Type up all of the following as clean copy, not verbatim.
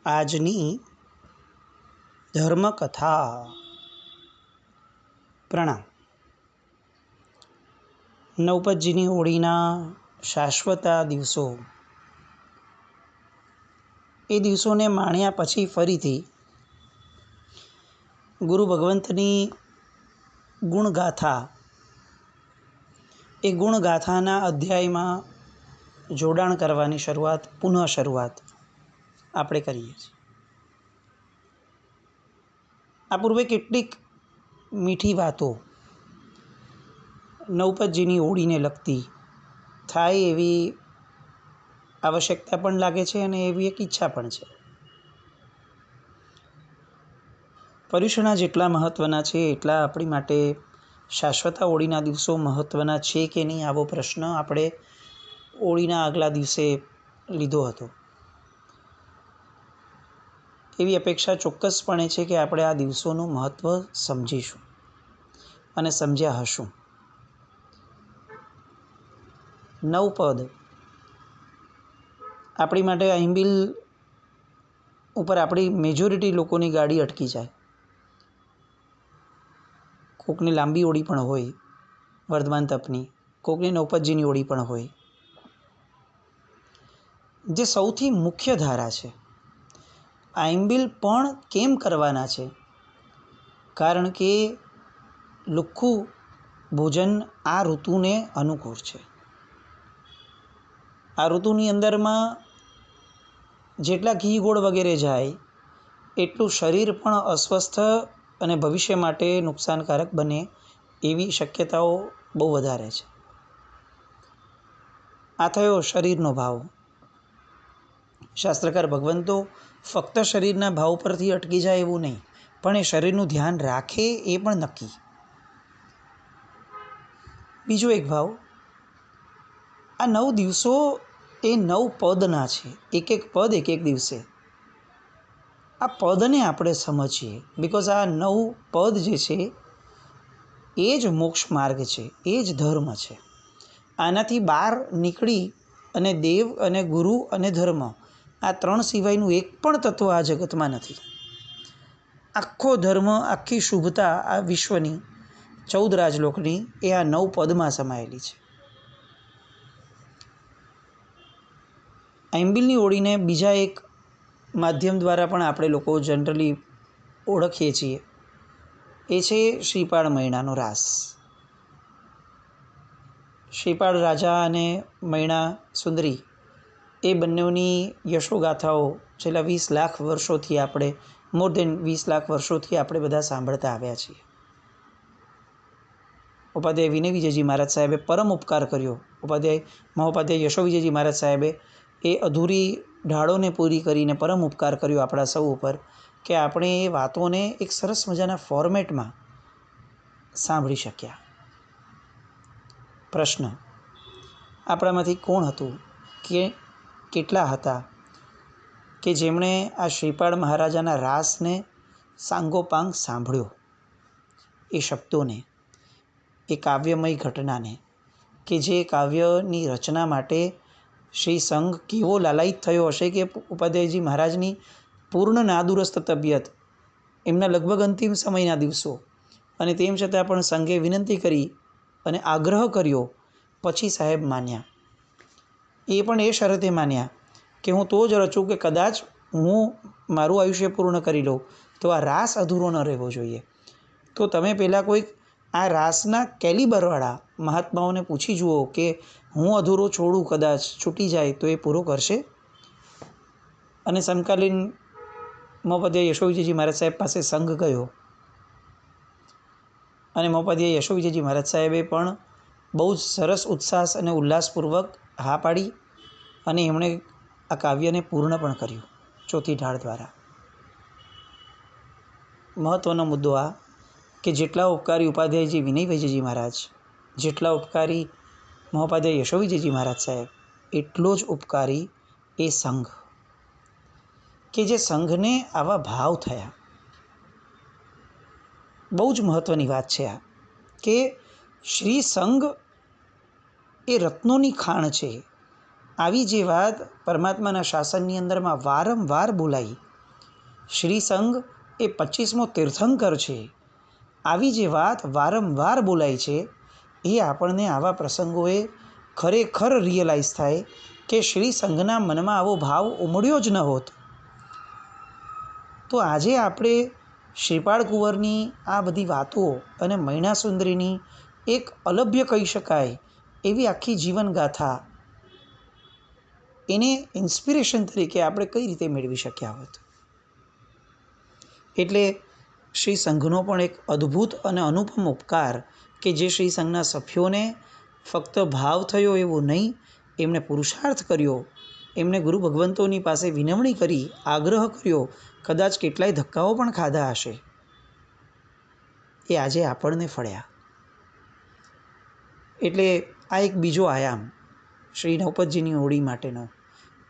આજની ધર્મકથા. પ્રણામ. નવપતજીની હોળીના શાશ્વતા દિવસો, એ દિવસોને માણ્યા પછી ફરીથી ગુરુ ભગવંતની ગુણગાથા, એ ગુણગાથાના અધ્યાયમાં જોડાણ કરવાની પુનઃ શરૂઆત આપણે કરીએ છીએ. આ પૂર્વે કેટલીક મીઠી વાતો નવપતજીની હોળીને લગતી થાય એવી આવશ્યકતા પણ લાગે છે અને એવી એક ઈચ્છા પણ છે. પર્યુષણા જેટલા મહત્ત્વના છે એટલા આપણી માટે શાશ્વતા હોળીના દિવસો મહત્ત્વના છે કે નહીં, આવો પ્રશ્ન આપણે હોળીના આગલા દિવસે લીધો હતો. એવી અપેક્ષા ચોક્કસપણે છે કે આપણે આ દિવસોનું મહત્ત્વ સમજીશું અને સમજ્યા હશું. નવપદ આપણી માટે આંબિલ ઉપર આપણી મેજોરિટી લોકોની ગાડી અટકી જાય. કોકની લાંબી હોળી પણ હોય વર્ધમાન તપની, કોકની નવપતજીની હોળી પણ હોય. જે સૌથી મુખ્ય ધારા છે, આંબિલ પણ કેમ કરવાના છે? કારણ કે લુખ્ખું ભોજન આ ઋતુને અનુકૂળ છે. આ ઋતુની અંદરમાં જેટલા ઘી ગોળ વગેરે જાય એટલું શરીર પણ અસ્વસ્થ અને ભવિષ્ય માટે નુકસાનકારક બને એવી શક્યતાઓ બહુ વધારે છે. આ થયો શરીરનો ભાવ. શાસ્ત્રકાર ભગવંતો ફક્ત શરીરના ભાવ પરથી અટકી જાય એવું નહીં, પણ એ શરીરનું ધ્યાન રાખે એ પણ નક્કી. બીજો એક ભાવ, આ 9 દિવસો એ 9 પદના છે. એક એક પદ એક એક દિવસે. આ પદને આપણે સમજીએ, બિકોઝ આ 9 પદ જે છે એ જ મોક્ષ માર્ગ છે, એ જ ધર્મ છે. આનાથી બહાર નીકળી અને દેવ અને ગુરુ અને ધર્મ, આ 3 સિવાયનું એક પણ તત્વ આ જગતમાં નથી. આખો ધર્મ, આખી શુભતા આ વિશ્વની 14 રાજલોકની એ આ 9 પદમાં સમાયેલી છે. આંબિલની હોળીને બીજા એક માધ્યમ દ્વારા પણ આપણે લોકો જનરલી ઓળખીએ છીએ, એ છે શ્રીપાળ મૈણાનો રાસ. શ્રીપાળ રાજા અને મૈણા સુંદરી એ બંનેની યશોગાથાઓ છેલ્લા 20 લાખ વર્ષોથી આપણે, મોર દેન 20 લાખ વર્ષોથી આપણે બધા સાંભળતા આવ્યા છીએ. ઉપાધ્યાય વિનય વિજયજી મહારાજ સાહેબે પરમ ઉપકાર કર્યો. મહોપાધ્યાય યશો વિજયજી મહારાજ સાહેબે એ અધૂરી ઢાળોને પૂરી કરીને પરમ ઉપકાર કર્યો આપણા સૌ ઉપર, કે આપણે એ વાતોને એક સરસ મજાના ફોર્મેટમાં સાંભળી શક્યા. પ્રશ્ન, આપણામાંથી કોણ હતું કે કેટલા હતા કે જેમણે આ શ્રીપાળ મહારાજાના રાસને સાંગોપાંગ સાંભળ્યો? એ શબ્દોને, એ કાવ્યમય ઘટનાને, કે જે કાવ્યની રચના માટે શ્રી સંઘ કેવો લાલાયિત થયો હશે કે ઉપાધ્યાયજી મહારાજની પૂર્ણ નાદુરસ્ત તબિયત, એમના લગભગ અંતિમ સમયના દિવસો, અને તેમ છતાં પણ સંઘે વિનંતી કરી અને આગ્રહ કર્યો, પછી સાહેબ માન્યા. એ પણ એ શરતે માન્યા કે હું તો જ રચું કે કદાચ હું મારું આયુષ્ય પૂર્ણ કરી લઉં તો આ રાસ અધૂરો ન રહેવો જોઈએ. તો તમે પહેલાં કોઈક આ રાસના કેલિબરવાળા મહાત્માઓને પૂછી જુઓ કે હું અધૂરો છોડું, કદાચ છૂટી જાય તો એ પૂરો કરશે? અને સમકાલીન મહોપાધ્યાય યશો વિજયજી મહારાજ સાહેબ પાસે સંઘ ગયો અને મહોપાધ્યાય યશો વિજયજી મહારાજ સાહેબે પણ બહુ જ સરસ ઉત્સાહ અને ઉલ્લાસપૂર્વક હા પાડી અને એમણે આ કાવ્યને પૂર્ણ પણ કર્યું ચોથી ઢાળ દ્વારા. મહત્ત્વનો મુદ્દો આ કે જેટલા ઉપકારી ઉપાધ્યાયજી વિનય વિજયજી મહારાજ, જેટલા ઉપકારી મહોપાધ્યાય યશો વિજયજી મહારાજ સાહેબ, એટલો જ ઉપકારી એ સંઘ, કે જે સંઘને આવા ભાવ થયા. બહુ જ મહત્ત્વની વાત છે આ, કે શ્રી સંઘ એ રત્નોની ખાણ છે. આવી જે વાત પરમાત્માના શાસનની અંદરમાં વારંવાર બોલાઈ શ્રીસંઘ એ 25મો તીર્થંકર છે, આવી જે વાત વારંવાર બોલાય છે એ આપણને આવા પ્રસંગોએ ખરેખર રિયલાઇઝ થાય કે શ્રીસંઘના મનમાં આવો ભાવ ઉમડ્યો જ ન હોત તો આજે આપણે શ્રીપાળ કુંવરની આ બધી વાતો અને મૈણાસુંદરીની એક અલભ્ય કહી શકાય એવી આખી જીવનગાથા એને ઇન્સ્પિરેશન તરીકે આપણે કઈ રીતે મેળવી શક્યા હોત. એટલે શ્રી સંઘનો પણ એક અદ્ભુત અને અનુપમ ઉપકાર કે જે શ્રી સંઘના સભ્યોને ફક્ત ભાવ થયો એવું નહીં, એમણે પુરુષાર્થ કર્યો, એમણે ગુરુ ભગવંતોની પાસે વિનવણી કરી, આગ્રહ કર્યો, કદાચ કેટલાય ધક્કાઓ પણ ખાધા હશે, એ આજે આપણને ફળ્યા. એટલે આ એક બીજો આયામ શ્રી નવપતજીની હોળી માટેનો.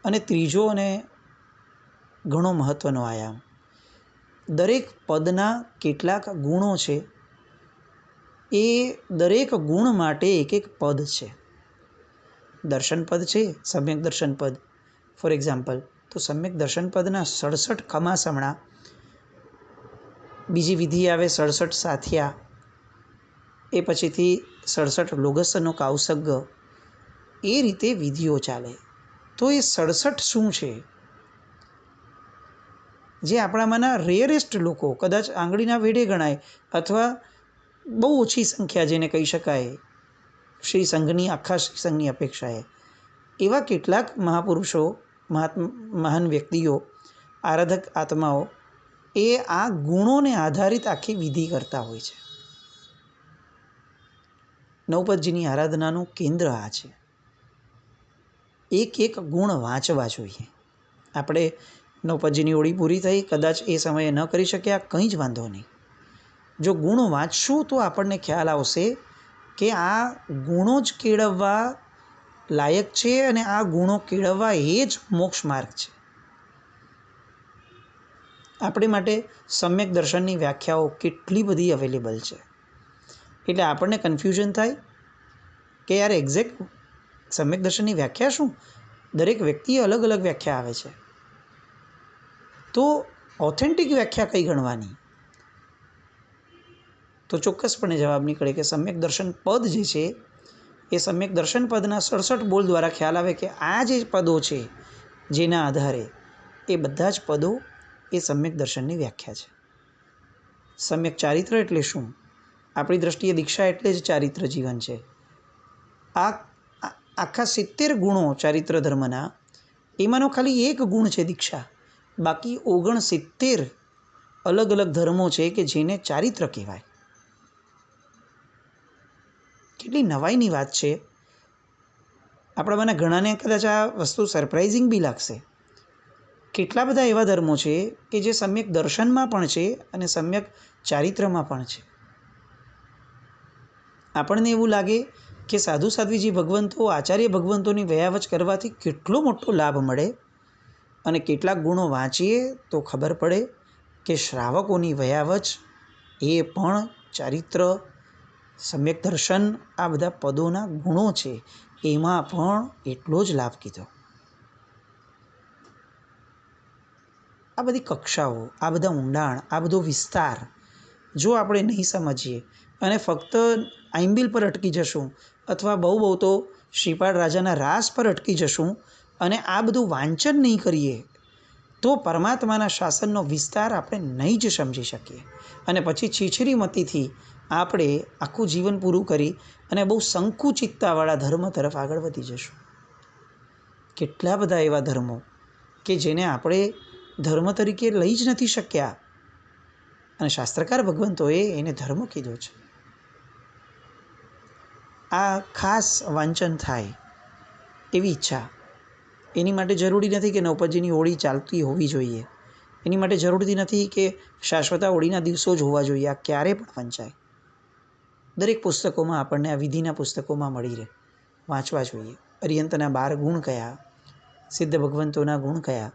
અને ત્રીજો અને ઘણો મહત્ત્વનો આયામ, દરેક પદના કેટલાક ગુણો છે, એ દરેક ગુણ માટે એક એક પદ છે. દર્શન પદ છે, સમ્યક દર્શન પદ ફોર એક્ઝામ્પલ, તો સમ્યક દર્શન પદના 67 ખમાસમણા, બીજી વિધિ આવે 67 સાથિયા, એ પછીથી 67 લોગસનો કાવસગ્ગ, એ રીતે વિધિઓ ચાલે. તો એ 67 શું છે જે આપણામાંના રેયરેસ્ટ લોકો, કદાચ આંગળીના વેઢે ગણાય અથવા બહુ ઓછી સંખ્યા જેને કહી શકાય શ્રી સંઘની, આખા શ્રી સંઘની અપેક્ષાએ, એવા કેટલાક મહાપુરુષો, મહાન વ્યક્તિઓ, આરાધક આત્માઓ એ આ ગુણોને આધારિત આખી વિધિ કરતા હોય છે. નવપતજીની આરાધનાનું કેન્દ્ર આ છે. એક એક ગુણ વાંચવા જોઈએ. આપણે નવપતજીની હોળી પૂરી થઈ, કદાચ એ સમયે ન કરી શક્યા, કંઈ જ વાંધો નહીં. જો ગુણ વાંચશું તો આપણને ખ્યાલ આવશે કે આ ગુણો જ કેળવવા લાયક છે અને આ ગુણો કેળવવા એ જ મોક્ષ માર્ગ છે. આપણે માટે સમ્યક દર્શનની વ્યાખ્યાઓ કેટલી બધી અવેલેબલ છે. એટલે આપણને કન્ફ્યુઝન થાય કે યાર એક્ઝેક્ટ સમ્યક દર્શનની વ્યાખ્યા શું? દરેક વ્યક્તિએ અલગ અલગ વ્યાખ્યા આવે છે. તો ઓથેન્ટિક વ્યાખ્યા કઈ ગણવાની? તો ચોક્કસપણે જવાબ નીકળે કે સમ્યક દર્શન પદ જે છે એ સમ્યક દર્શન પદના 67 બોલ દ્વારા ખ્યાલ આવે કે આ જે પદો છે જેના આધારે એ બધા જ પદો એ સમ્યક દર્શનની વ્યાખ્યા છે. સમ્યક ચારિત્ર એટલે શું? આપણી દ્રષ્ટિએ દીક્ષા એટલે જ ચારિત્ર જીવન છે. આ આખા 70 ગુણો ચારિત્ર ધર્મના, એમાંનો ખાલી એક ગુણ છે દીક્ષા. બાકી 69 અલગ અલગ ધર્મો છે કે જેને ચારિત્ર કહેવાય. કેટલી નવાઈની વાત છે. આપણામાંના ઘણાને કદાચ આ વસ્તુ સરપ્રાઇઝિંગ બી લાગશે. કેટલા બધા એવા ધર્મો છે કે જે સમ્યક દર્શનમાં પણ છે અને સમ્યક ચારિત્રમાં પણ છે. આપણને એવું લાગે કે સાધુ સાધ્વીજી ભગવંતો, આચાર્ય ભગવંતોની વયાવચ કરવાથી કેટલો મોટો લાભ મળે, અને કેટલાક ગુણો વાંચીએ તો ખબર પડે કે શ્રાવકોની વયાવચ એ પણ ચારિત્ર, સમ્યક દર્શન, આ બધા પદોના ગુણો છે, એમાં પણ એટલો જ લાભ કીધો. આ બધી કક્ષાઓ, આ બધા ઊંડાણ, આ બધો વિસ્તાર જો આપણે નહીં સમજીએ અને ફક્ત આંબિલ પર અટકી જશું અથવા બહુ તો શ્રીપાળ રાજાના રાસ પર અટકી જશું અને આ બધું વાંચન નહીં કરીએ તો પરમાત્માના શાસનનો વિસ્તાર આપણે નહીં જ સમજી શકીએ. અને પછી છીછરી મતીથી આપણે આખું જીવન પૂરું કરી અને બહુ સંકુચિતતાવાળા ધર્મ તરફ આગળ વધી જશું. કેટલા બધા એવા ધર્મો કે જેને આપણે ધર્મ તરીકે લઈ જ નથી શક્યા, અને શાસ્ત્રકાર ભગવંતોએ એને ધર્મ કીધો છે. આ ખાસ વાંચન થાય એવી ઈચ્છા. એની માટે જરૂરી નથી કે નવપતજીની હોળી ચાલતી હોવી જોઈએ. એની માટે જરૂરી નથી કે શાશ્વતા હોળીના દિવસો જ હોવા જોઈએ. આ ક્યારે પણ વંચાય. દરેક પુસ્તકોમાં આપણને આ વિધિના પુસ્તકોમાં મળી રહે, વાંચવા જોઈએ. અરિયંતના 12 ગુણ કયા, સિદ્ધ ભગવંતોના ગુણ કયા,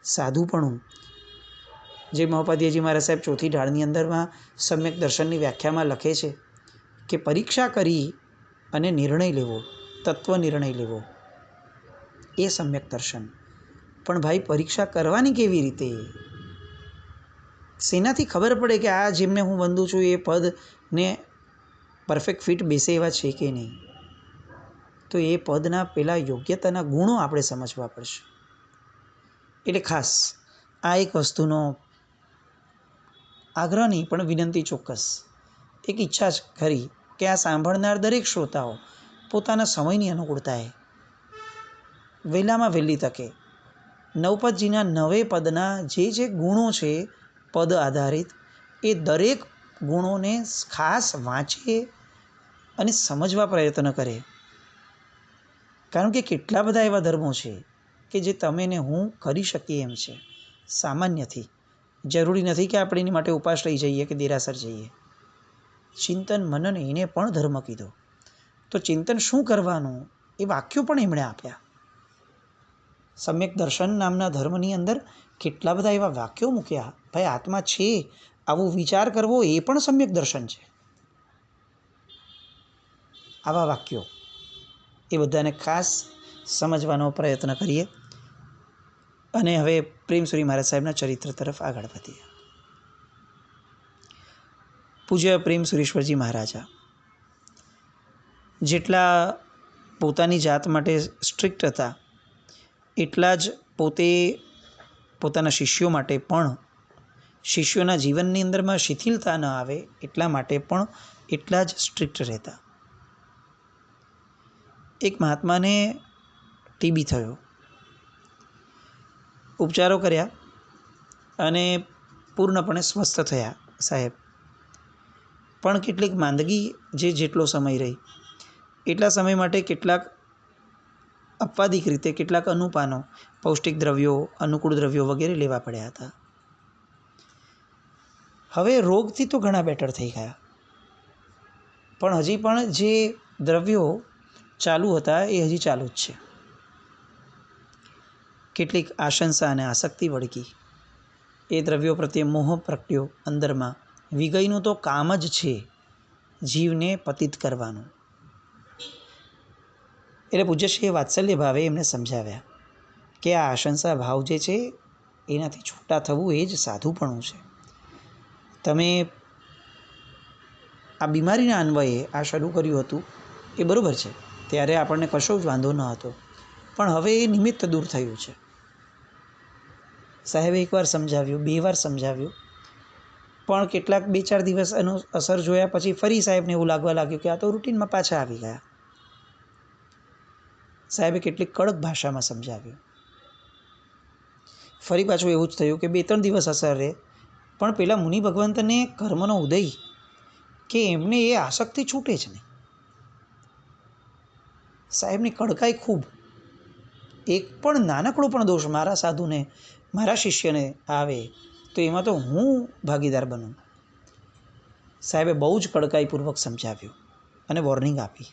સાધુપણું, જે મહોપાધ્યાયજી મહારાજ સાહેબ ચોથી ઢાળની અંદરમાં સમ્યક દર્શનની વ્યાખ્યામાં લખે છે કે પરીક્ષા કરી અને નિર્ણય લેવો, તત્વ નિર્ણય લેવો, એ સમ્યક દર્શન. પણ ભાઈ પરીક્ષા કરવાની કેવી રીતે? શેનાથી ખબર પડે કે આ જેમને હું વંદું છું એ પદને પરફેક્ટ ફિટ બેસે એવા છે કે નહીં? તો એ પદના પેલા યોગ્યતાના ગુણો આપણે સમજવા પડશે. એટલે ખાસ આ એક વસ્તુનો આગ્રહ નહીં પણ વિનંતી ચોક્કસ, એક ઈચ્છા જ ખરી કે આ સાંભળનાર દરેક શ્રોતાઓ પોતાના સમયની અનુકૂળતાએ વહેલામાં વહેલી તકે નવપદજીના 9 પદના જે ગુણો છે પદ આધારિત, એ દરેક ગુણોને ખાસ વાંચે અને સમજવા પ્રયત્ન કરે. કારણ કે કેટલા બધા એવા ધર્મો છે કે જે તમે ને હું કરી શકીએ એમ છે સામાન્યથી. જરૂરી નથી કે આપણે એની માટે ઉપાસ રહી જઈએ કે દેરાસર જઈએ. ચિંતન મનન એને પણ ધર્મ કીધો. તો ચિંતન શું કરવાનું એ વાક્યો પણ એમણે આપ્યા. સમ્યક દર્શન નામના ધર્મની અંદર કેટલા બધા એવા વાક્યો મૂક્યા. ભાઈ આત્મા છે આવો વિચાર કરવો એ પણ સમ્યક દર્શન છે. આવા વાક્યો એ બધાને ખાસ સમજવાનો પ્રયત્ન કરીએ. અને હવે પ્રેમસુરી મહારાજ સાહેબના ચરિત્ર તરફ આગળ વધીએ. પૂજ્ય પ્રેમસુરીશ્વરજી મહારાજા જેટલા પોતાની જાત માટે સ્ટ્રિક્ટ હતા, એટલા જ પોતે પોતાના શિષ્યો માટે પણ, શિષ્યોના જીવનની અંદરમાં શિથિલતા ન આવે એટલા માટે પણ એટલા જ સ્ટ્રિક્ટ રહેતા. એક મહાત્માને ટીબી થયો, ઉપચારો કર્યા અને પૂર્ણપણે સ્વસ્થ થયા સાહેબ. પણ કેટલીક માંદગી જેટલો સમય રહી એટલા સમય માટે કેટલાક અપાધિક રીતે કેટલાક અનુપાનો, પૌષ્ટિક દ્રવ્યો, અનુકૂળ દ્રવ્યો વગેરે લેવા પડ્યા હતા. હવે રોગથી તો ઘણા બેટર થઈ ગયા, પણ હજી પણ જે દ્રવ્યો ચાલુ હતા એ હજી ચાલુ જ છે. કેટલીક આશંસા અને આસક્તિ વળગી, એ દ્રવ્યો પ્રત્યે મોહ પ્રગટ્યો અંદરમાં. વિગયનું તો કામ જ છે જીવને પતિત કરવાનું. એટલે પૂજ્યશ્રીએ વાત્સલ્ય ભાવે એમને સમજાવ્યા કે આ આશંસા ભાવ જે છે એનાથી છૂટા થવું એ જ સાધુપણું છે. તમે આ બીમારીના અન્વયે આ શરૂ કર્યું હતું એ બરાબર છે, ત્યારે આપણને કશો જ વાંધો ન હતો, પણ હવે એ નિમિત્ત દૂર થયું છે. સાહેબે એકવાર સમજાવ્યું, 2 વાર સમજાવ્યું, પણ કેટલાક 2-4 દિવસ એનું અસર જોયા પછી ફરી સાહેબને એવું લાગવા લાગ્યું કે આ તો રૂટીનમાં પાછા આવી ગયા. સાહેબે કેટલીક કડક ભાષામાં સમજાવ્યું. ફરી પાછું એવું જ થયું કે 2-3 દિવસ અસર રહે, પણ પેલા મુનિ ભગવંતને કર્મનો ઉદય કે એમને એ આસક્તિ છૂટે જ નહીં. સાહેબની કડકાઈ ખૂબ. એક પણ નાનકડો પણ દોષ મારા સાધુને, મારા શિષ્યને આવે તો એમાં તો હું ભાગીદાર બનું. સાહેબે બહુ જ કડકાઈપૂર્વક સમજાવ્યું અને વોર્નિંગ આપી.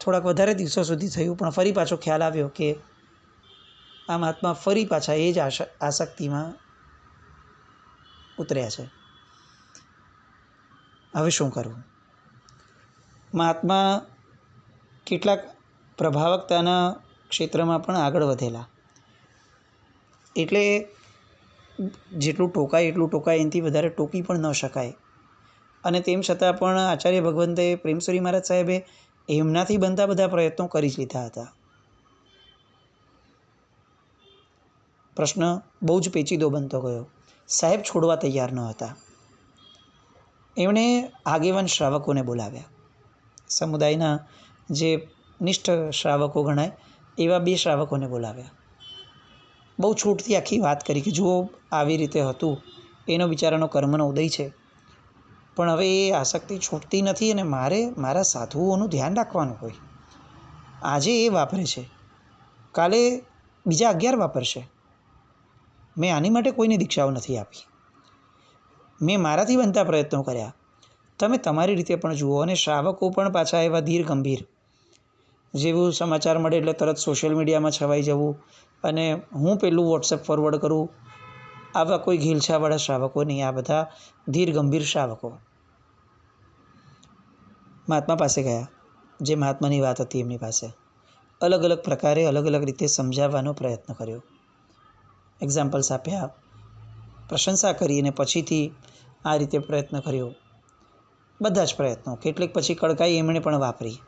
થોડાક વધારે દિવસો સુધી થયું, પણ ફરી પાછો ખ્યાલ આવ્યો કે આ મહાત્મા ફરી પાછા એ જ આસક્તિમાં ઉતર્યા છે. હવે શું કરવું? મહાત્મા કેટલાક પ્રભાવકતાના ક્ષેત્રમાં પણ આગળ વધેલા, એટલે જેટલું ટોકાય એટલું ટોકાય, એનાથી વધારે ટોકી પણ ન શકાય. અને તેમ છતાં પણ આચાર્ય ભગવંતે, પ્રેમસુરી મહારાજ સાહેબે એમનાથી બનતા બધા પ્રયત્નો કરી જ લીધા હતા. પ્રશ્ન બહુ જ પેચીદો બનતો ગયો. સાહેબ છોડવા તૈયાર ન હતા. એમણે આગેવાન શ્રાવકોને બોલાવ્યા. સમુદાયના જે નિષ્ઠ શ્રાવકો ગણાય એવા 2 શ્રાવકોને બોલાવ્યા. બહુ છૂટથી આખી વાત કરી કે જુઓ આવી રીતે હતું, એનો બિચારાનો કર્મનો ઉદય છે, પણ હવે એ આસક્તિ છૂટતી નથી અને મારે મારા સાધુઓનું ધ્યાન રાખવાનું હોય. આજે એ વાપરે છે, કાલે બીજા 11 વાપરશે. મેં આની માટે કોઈને દીક્ષાઓ નથી આપી. મેં મારાથી બનતા પ્રયત્નો કર્યા, તમે તમારી રીતે પણ જુઓ. અને શ્રાવકો પણ પાછા એવા ધીર ગંભીર, જેવું સમાચાર મળે એટલે તરત સોશિયલ મીડિયામાં છવાઈ જવું અને હું પેલું વોટ્સએપ ફોરવર્ડ કરું, આવા કોઈ ઘીલછાવાળા શ્રાવકો નહીં. આ બધા ધીર ગંભીર શ્રાવકો મહાત્મા પાસે ગયા. જે મહાત્માની વાત હતી એમની પાસે અલગ અલગ પ્રકારે અલગ અલગ રીતે સમજાવવાનો પ્રયત્ન કર્યો. એક્ઝામ્પલ્સ આપ્યા, પ્રશંસા કરી અને પછીથી આ રીતે પ્રયત્ન કર્યો. બધા જ પ્રયત્નો, કેટલીક પછી કડકાઈ એમણે પણ વાપરી.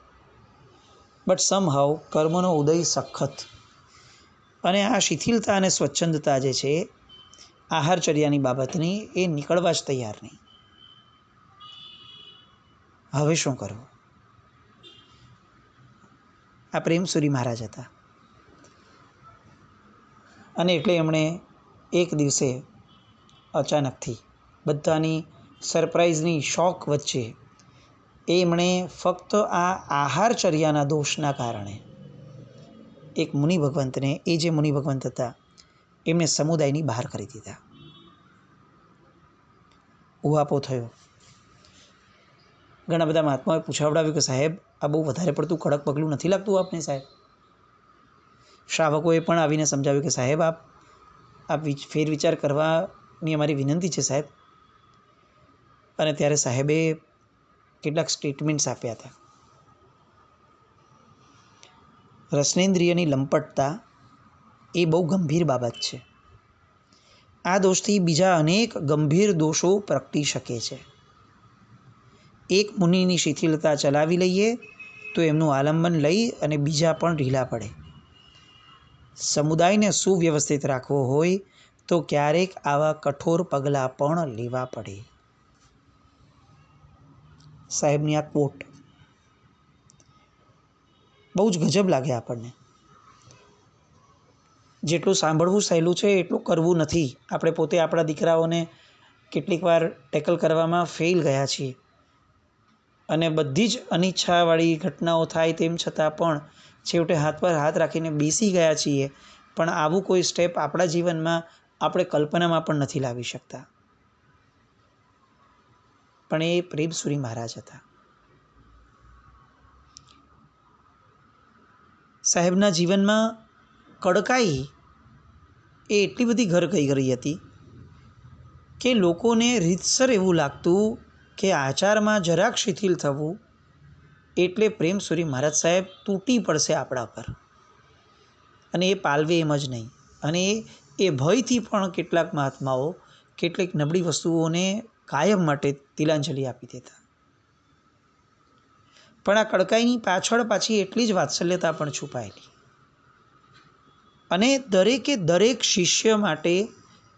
બટ સમહાવ કર્મનો ઉદય સખત અને આ શિથિલતા અને સ્વચ્છંદતા જે છે આહારચર્યાની બાબતની, એ નીકળવા જ તૈયાર નહીં. હવે શું કરવું? આ પ્રેમસુરી મહારાજ હતા અને એટલે એમણે એક દિવસે અચાનકથી બધાની સરપ્રાઇઝની શોક વચ્ચે એમણે ફક્ત આ આહારચર્યાના દોષના કારણે એક મુનિ ભગવંતને, એ જે મુનિ ભગવંત હતા એમને સમુદાયની બહાર કરી દીધા. ઉહાપો થયો. ઘણા બધા મહાત્માઓએ પૂછાવડાવ્યું કે સાહેબ, આ બહુ વધારે પડતું કડક પગલું નથી લાગતું આપને સાહેબ? શ્રાવકોએ પણ આવીને સમજાવ્યું કે સાહેબ, આપ ફેરવિચાર કરવાની અમારી વિનંતી છે સાહેબ. અને ત્યારે સાહેબે કેટલાક સ્ટેટમેન્ટ્સ આપ્યા હતા. રસનેન્દ્રિયની લંપટતા એ બહુ ગંભીર બાબત છે. આ દોષથી બીજા અનેક ગંભીર દોષો પ્રગટી શકે છે. એક મુનિની શિથિલતા ચલાવી લઈએ તો એમનું આલંબન લઈ અને બીજા પણ ઢીલા પડે. સમુદાયને સુવ્યવસ્થિત રાખવો હોય તો ક્યારેક આવા કઠોર પગલાં પણ લેવા પડે. સાહેબની આ કોટ બહુ જ ગજબ લાગે આપણને. જેટલું સાંભળવું સહેલું છે એટલું કરવું નથી. આપણે પોતે આપણા દીકરાઓને કેટલીક વાર ટેકલ કરવામાં ફેલ ગયા છીએ અને બધી જ અનિચ્છાવાળી ઘટનાઓ થાય તેમ છતાં પણ છેવટે હાથ પર હાથ રાખીને બેસી ગયા છીએ. પણ આવું કોઈ સ્ટેપ આપણા જીવનમાં આપણે કલ્પનામાં પણ નથી લાવી શકતા. પણ એ પ્રેમસુરી મહારાજ હતા. સાહેબના જીવનમાં કડકાઈ એ એટલી બધી ઘર કહી રહી હતી કે લોકોને રીતસર એવું લાગતું કે આચારમાં જરાક શિથિલ થવું એટલે પ્રેમસુરી મહારાજ સાહેબ તૂટી પડશે આપણા પર. અને એ પાલવે એમ જ નહીં. અને એ ભયથી પણ કેટલાક મહાત્માઓ કેટલીક નબળી વસ્તુઓને કાયમ માટે તિલાંજલિ આપી દેતા. પણ આ કડકાઈની પાછળ પાછી એટલી જ વાત્સલ્યતા પણ છુપાયેલી. અને દરેકે દરેક શિષ્ય માટે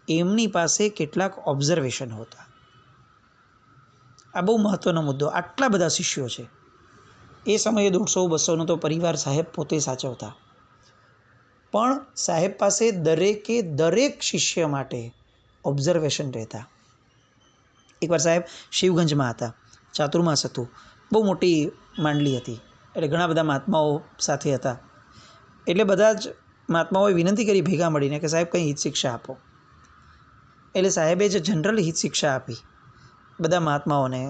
એમની પાસે કેટલાક ઓબ્ઝર્વેશન હોતા. આ બહુ મહત્ત્વનો મુદ્દો. આટલા બધા શિષ્યો છે. એ સમયે 150-200નો તો પરિવાર સાહેબ પોતે સાચવતા. પણ સાહેબ પાસે દરેકે દરેક શિષ્ય માટે ઓબ્ઝર્વેશન રહેતા. એકવાર સાહેબ શિવગંજમાં હતા. ચાતુર્માસ હતું. બહુ મોટી માંડલી હતી. એટલે ઘણા બધા મહાત્માઓ સાથે હતા. એટલે બધા જ મહાત્માઓએ વિનંતી કરી ભેગા મળીને કે સાહેબ કંઈ હિત શિક્ષા આપો. એટલે સાહેબે જે જનરલ હિત શિક્ષા આપી બધા મહાત્માઓને,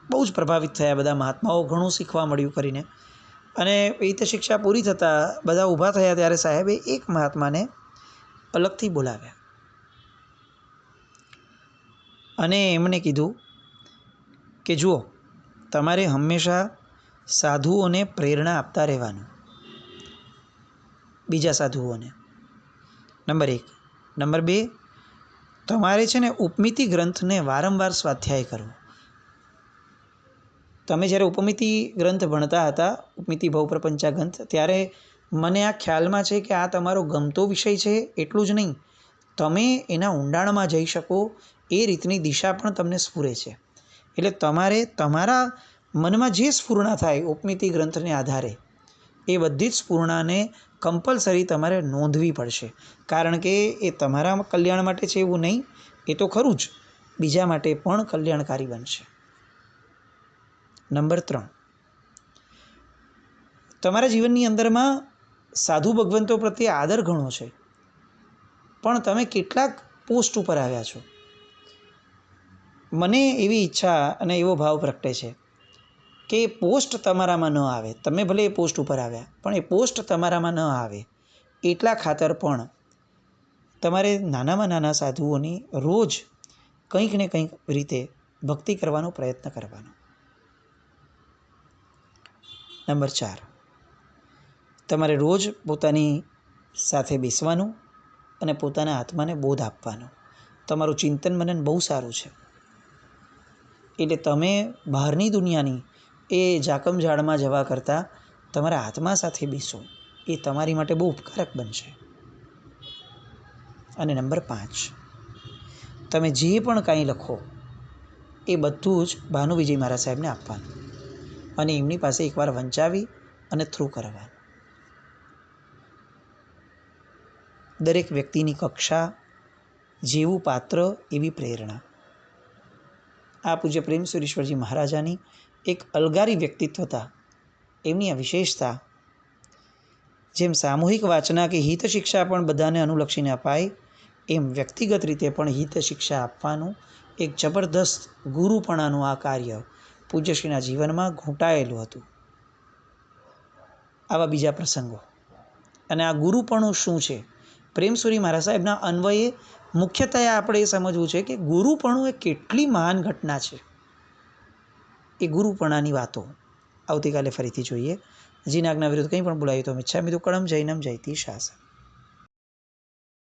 બહુ જ પ્રભાવિત થયા બધા મહાત્માઓ. ઘણું શીખવા મળ્યું કરીને. અને હિત શિક્ષા પૂરી થતાં બધા ઊભા થયા ત્યારે સાહેબે એક મહાત્માને અલગથી બોલાવ્યા અને એમણે કીધું કે જુઓ, તમારે હંમેશા સાધુઓને પ્રેરણા આપતા રહેવાનું. બીજા સાધુઓને, નંબર 1. નંબર 2, તમારે છે ને ઉપમિતિ ગ્રંથને વારંવાર સ્વાધ્યાય કરવો. તમે જ્યારે ઉપમિતિ ગ્રંથ ભણતા હતા, ઉપમિતિ ભવપ્રપંચા ગ્રંથ, ત્યારે મને આ ખ્યાલમાં છે કે આ તમારો ગમતો વિષય છે એટલું જ નહીં, તમે એના ઊંડાણમાં જઈ શકો એ રીતની દિશા પણ તમને સ્ફુરે છે. એટલે તમારે તમારા મનમાં જે સ્ફૂર્ણા થાય ઉપમિતિ ગ્રંથને આધારે એ બધી જ સ્ફૂર્ણાને કમ્પલસરી તમારે નોંધવી પડશે. કારણ કે એ તમારા કલ્યાણ માટે છે એવું નહીં, એ તો ખરું જ, બીજા માટે પણ કલ્યાણકારી બનશે. નંબર 3, તમારા જીવનની અંદરમાં સાધુ ભગવંતો પ્રત્યે આદર ઘણો છે, પણ તમે કેટલાક પોસ્ટ ઉપર આવ્યા છો. મને એવી ઈચ્છા અને એવો ભાવ પ્રગટે છે કે એ પોસ્ટ તમારામાં ન આવે. તમે ભલે એ પોસ્ટ ઉપર આવ્યા, પણ એ પોસ્ટ તમારામાં ન આવે એટલા ખાતર પણ તમારે નાનામાં નાના સાધુઓની રોજ કંઈક ને કંઈક રીતે ભક્તિ કરવાનો પ્રયત્ન કરવાનો. નંબર 4, તમારે રોજ પોતાની સાથે બેસવાનું અને પોતાના આત્માને બોધ આપવાનો તમારું ચિંતન મનન બહુ સારું છે. એટલે તમે બહારની દુનિયાની એ જાકમ ઝાડમાં જવા કરતાં તમારા આત્મા સાથે બેસો, એ તમારી માટે બહુ ઉપકારક બનશે. અને નંબર 5, તમે જે પણ કાંઈ લખો એ બધું જ ભાનુ વિજય મહારાજ સાહેબને આપવાનું અને એમની પાસે એકવાર વંચાવી અને થ્રુ કરવાનું. દરેક વ્યક્તિની કક્ષા, જેવું પાત્ર એવી પ્રેરણા. આ પૂજ્ય પ્રેમ સુરેશ્વરજી મહારાજાની એક અલગારી વ્યક્તિત્વતા, એમની આ વિશેષતા. જેમ સામૂહિક વાચના કે હિત શિક્ષા પણ બધાને અનુલક્ષીને અપાય, એમ વ્યક્તિગત રીતે પણ હિત શિક્ષા આપવાનું એક જબરદસ્ત ગુરુપણાનું આ કાર્ય પૂજ્યશ્રીના જીવનમાં ઘૂંટાયેલું હતું. આવા બીજા પ્રસંગો અને આ ગુરુપણું શું છે, પ્રેમસુરી મહારાજ સાહેબના અન્વયે મુખ્યતઃ આપણે એ સમજવું છે કે ગુરુપણું એ કેટલી મહાન ઘટના છે. એ ગુરુપણાની વાતો આવતીકાલે ફરીથી જોઈએ. જીના આજ્ઞા વિરુદ્ધ કંઈ પણ બોલાયું તો મિચ્છામિ દુક્કડમ. જૈનમ જયતિ શાસન.